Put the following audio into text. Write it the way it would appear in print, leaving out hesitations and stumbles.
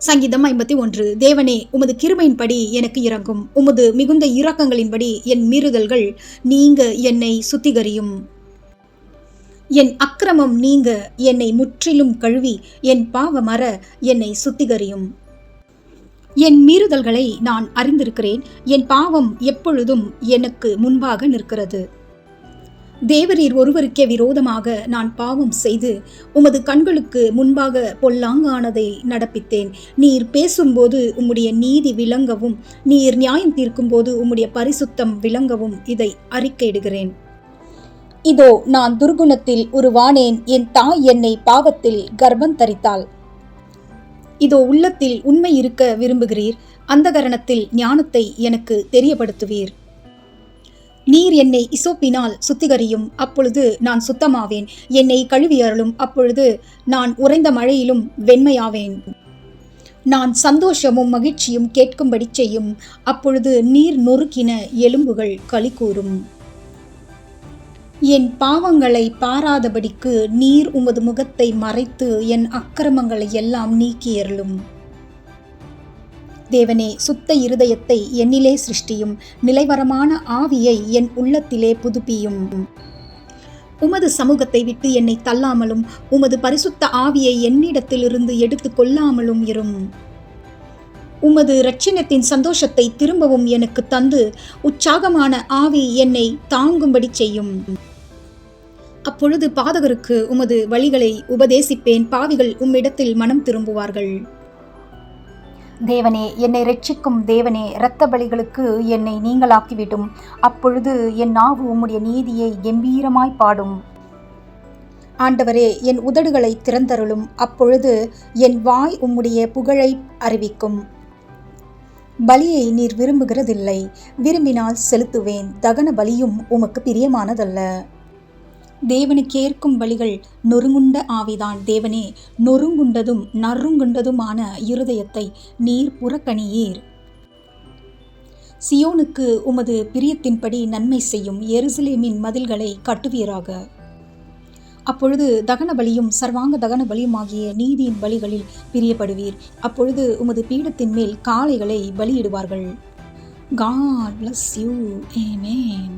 சங்கீதம் 51. தேவனே, உமது கிருபையின்படி எனக்கு இரங்கும். உமது மிகுந்த இரக்கங்களின்படி என் மீறுதல்கள் நீங்க என்னை சுத்திகரியும். என் அக்கிரமம் நீங்க என்னை முற்றிலும் கழுவி என் பாவமற என்னை சுத்திகரியும். என் மீறுதல்களை நான் அறிந்திருக்கிறேன். என் பாவம் எப்பொழுதும் எனக்கு முன்பாக நிற்கிறது. தேவரீர் ஒருவருக்கே விரோதமாக நான் பாவம் செய்து உமது கண்களுக்கு முன்பாக பொல்லாங்கானதை நடப்பித்தேன். நீர் பேசும்போது உம்முடைய நீதி விளங்கவும், நீர் நியாயம் தீர்க்கும்போது உம்முடைய பரிசுத்தம் விளங்கவும் இதை அறிக்கையிடுகிறேன். இதோ நான் துர்குணத்தில் உருவானேன். என் தாய் என்னை பாவத்தில் கர்ப்பம் தரித்தாள். இதோ உள்ளத்தில் உண்மை இருக்க விரும்புகிறீர். அந்தகரணத்தில் ஞானத்தை எனக்கு தெரியப்படுத்துவீர். நீர் என்னை இசோப்பினால் சுத்திகரியும், அப்பொழுது நான் சுத்தமாவேன். என்னை கழுவியருளும், அப்பொழுது நான் உறைந்த மழையிலும் வெண்மையாவேன். நான் சந்தோஷமும் மகிழ்ச்சியும் கேட்கும்படி செய்யும், அப்பொழுது நீர் நொறுக்கின எலும்புகள் களிகூரும். என் பாவங்களை பாராதபடிக்கு நீர் உமது முகத்தை மறைத்து என் அக்கிரமங்களை எல்லாம் நீக்கியருளும். தேவனே, சுத்த இருதயத்தை என்னிலே சிருஷ்டியும், நிலைவரமான ஆவியை என் உள்ளத்திலே புதுப்பியும். உமது சமூகத்தை விட்டு என்னை தள்ளாமலும் உமது பரிசுத்த ஆவியை என்னிடத்திலிருந்து எடுத்து கொள்ளாமலும் இரும். உமது இரட்சணியத்தின் சந்தோஷத்தை திரும்பவும் எனக்கு தந்து உற்சாகமான ஆவி என்னை தாங்கும்படி செய்யும். அப்பொழுது பாதகருக்கு உமது வழிகளை உபதேசிப்பேன். பாவிகள் உம்மிடத்தில் மனம் திரும்புவார்கள். தேவனே, என்னை இரட்சிக்கும் தேவனே, இரத்த பலிகளுக்கு என்னை நீங்களாக்கிவிடும். அப்பொழுது என் நாவு உம்முடைய நீதியை கம்பீரமாய் பாடும். ஆண்டவரே, என் உதடுகளை திறந்தருளும். அப்பொழுது என் வாய் உம்முடைய புகழை அறிவிக்கும். பலியை நீர் விரும்புகிறதில்லை. விரும்பினால் செலுத்துவேன். தகன பலியும் உமக்கு பிரியமானதல்ல. தேவனுக்கேற்கும் பலிகள் நொறுங்குண்ட ஆவிதான். தேவனே, நொறுங்குண்டதும் நறுங்குண்டதுமான இருதயத்தை நீர் புறக்கணியீர். சியோனுக்கு உமது பிரியத்தின்படி நன்மை செய்யும். எருசலேமின் மதில்களை கட்டுவீராக. அப்பொழுது தகன பலியும் சர்வாங்க தகன பலியுமாகிய நீதியின் பலிகளில் பிரியப்படுவீர். அப்பொழுது உமது பீடத்தின் மேல் காளைகளை பலியிடுவார்கள். God bless you. Amen.